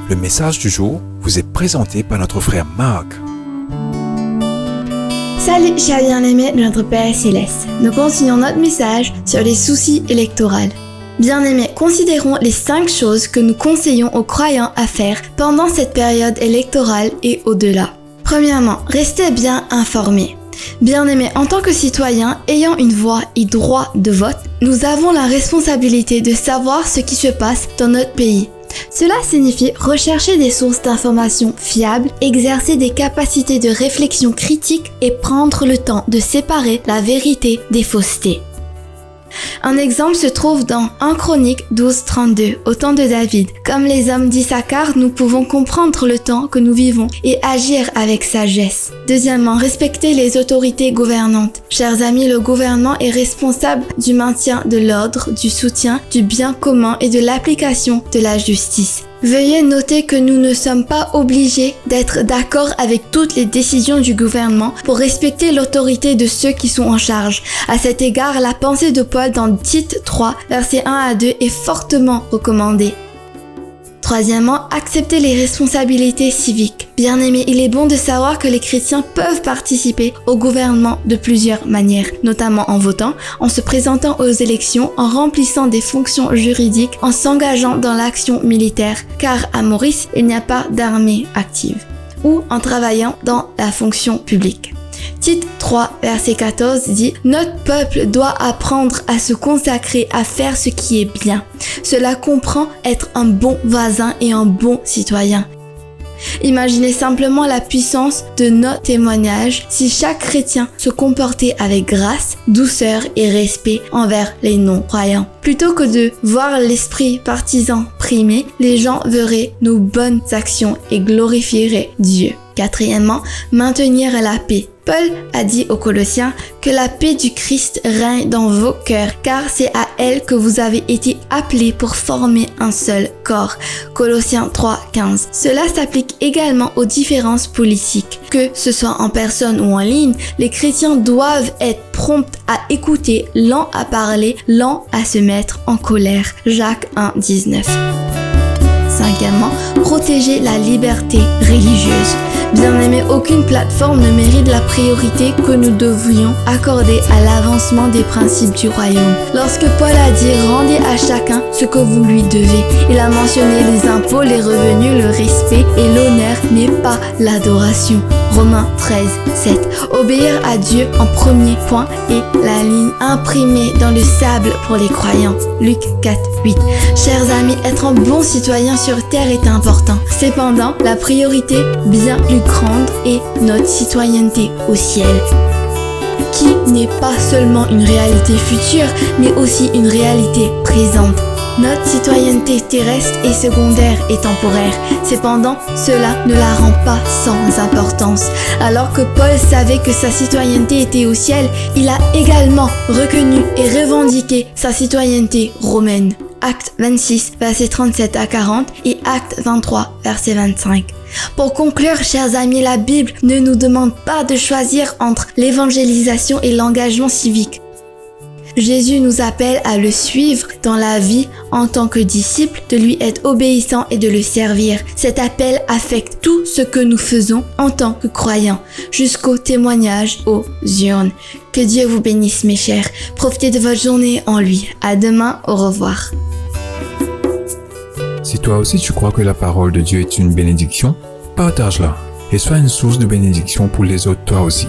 Le message du jour vous est présenté par notre frère Marc. Salut chers bien-aimés de notre Père Céleste. Nous continuons notre message sur les soucis électoraux. Bien-aimés, considérons les 5 choses que nous conseillons aux croyants à faire pendant cette période électorale et au-delà. Premièrement, restez bien informés. Bien-aimés, en tant que citoyens ayant une voix et droit de vote, nous avons la responsabilité de savoir ce qui se passe dans notre pays. Cela signifie rechercher des sources d'informations fiables, exercer des capacités de réflexion critique et prendre le temps de séparer la vérité des faussetés. Un exemple se trouve dans 1 Chronique 12:32, au temps de David. Comme les hommes d'Issachar, nous pouvons comprendre le temps que nous vivons et agir avec sagesse. Deuxièmement, respecter les autorités gouvernantes. Chers amis, le gouvernement est responsable du maintien de l'ordre, du soutien, du bien commun et de l'application de la justice. Veuillez noter que nous ne sommes pas obligés d'être d'accord avec toutes les décisions du gouvernement pour respecter l'autorité de ceux qui sont en charge. À cet égard, la pensée de Paul dans Tite 3, versets 1 à 2 est fortement recommandée. Troisièmement, accepter les responsabilités civiques. Bien-aimés, il est bon de savoir que les chrétiens peuvent participer au gouvernement de plusieurs manières, notamment en votant, en se présentant aux élections, en remplissant des fonctions juridiques, en s'engageant dans l'action militaire, car à Maurice, il n'y a pas d'armée active, ou en travaillant dans la fonction publique. Tite 3, verset 14 dit « Notre peuple doit apprendre à se consacrer à faire ce qui est bien. Cela comprend être un bon voisin et un bon citoyen. » Imaginez simplement la puissance de notre témoignage si chaque chrétien se comportait avec grâce, douceur et respect envers les non-croyants. Plutôt que de voir l'esprit partisan primer, les gens verraient nos bonnes actions et glorifieraient Dieu. Quatrièmement, maintenir la paix. Paul a dit aux Colossiens que la paix du Christ règne dans vos cœurs, car c'est à elle que vous avez été appelés pour former un seul corps. Colossiens 3:15. Cela s'applique également aux différences politiques. Que ce soit en personne ou en ligne, les chrétiens doivent être prompts à écouter, lents à parler, lents à se mettre en colère. Jacques 1:19. Cinquièmement, protéger la liberté religieuse. Bien-aimés, aucune plateforme ne mérite la priorité que nous devrions accorder à l'avancement des principes du royaume. Lorsque Paul a dit « Rendez à chacun ce que vous lui devez », il a mentionné les impôts, les revenus, le respect et l'honneur, mais pas l'adoration. Romains 13:7. Obéir à Dieu en premier point est la ligne imprimée dans le sable pour les croyants. Luc 4:8. Chers amis, être un bon citoyen sur terre est important. Cependant, la priorité bien plus grande est notre citoyenneté au ciel, qui n'est pas seulement une réalité future, mais aussi une réalité présente. Notre citoyenneté terrestre est secondaire et temporaire. Cependant, cela ne la rend pas sans importance. Alors que Paul savait que sa citoyenneté était au ciel, il a également reconnu et revendiqué sa citoyenneté romaine. Actes 26, versets 37 à 40 et Actes 23, verset 25. Pour conclure, chers amis, la Bible ne nous demande pas de choisir entre l'évangélisation et l'engagement civique. Jésus nous appelle à le suivre dans la vie en tant que disciple, de lui être obéissant et de le servir. Cet appel affecte tout ce que nous faisons en tant que croyants, jusqu'au témoignage aux urnes. Que Dieu vous bénisse mes chers. Profitez de votre journée en lui. À demain, au revoir. Si toi aussi tu crois que la parole de Dieu est une bénédiction, partage-la et sois une source de bénédiction pour les autres toi aussi.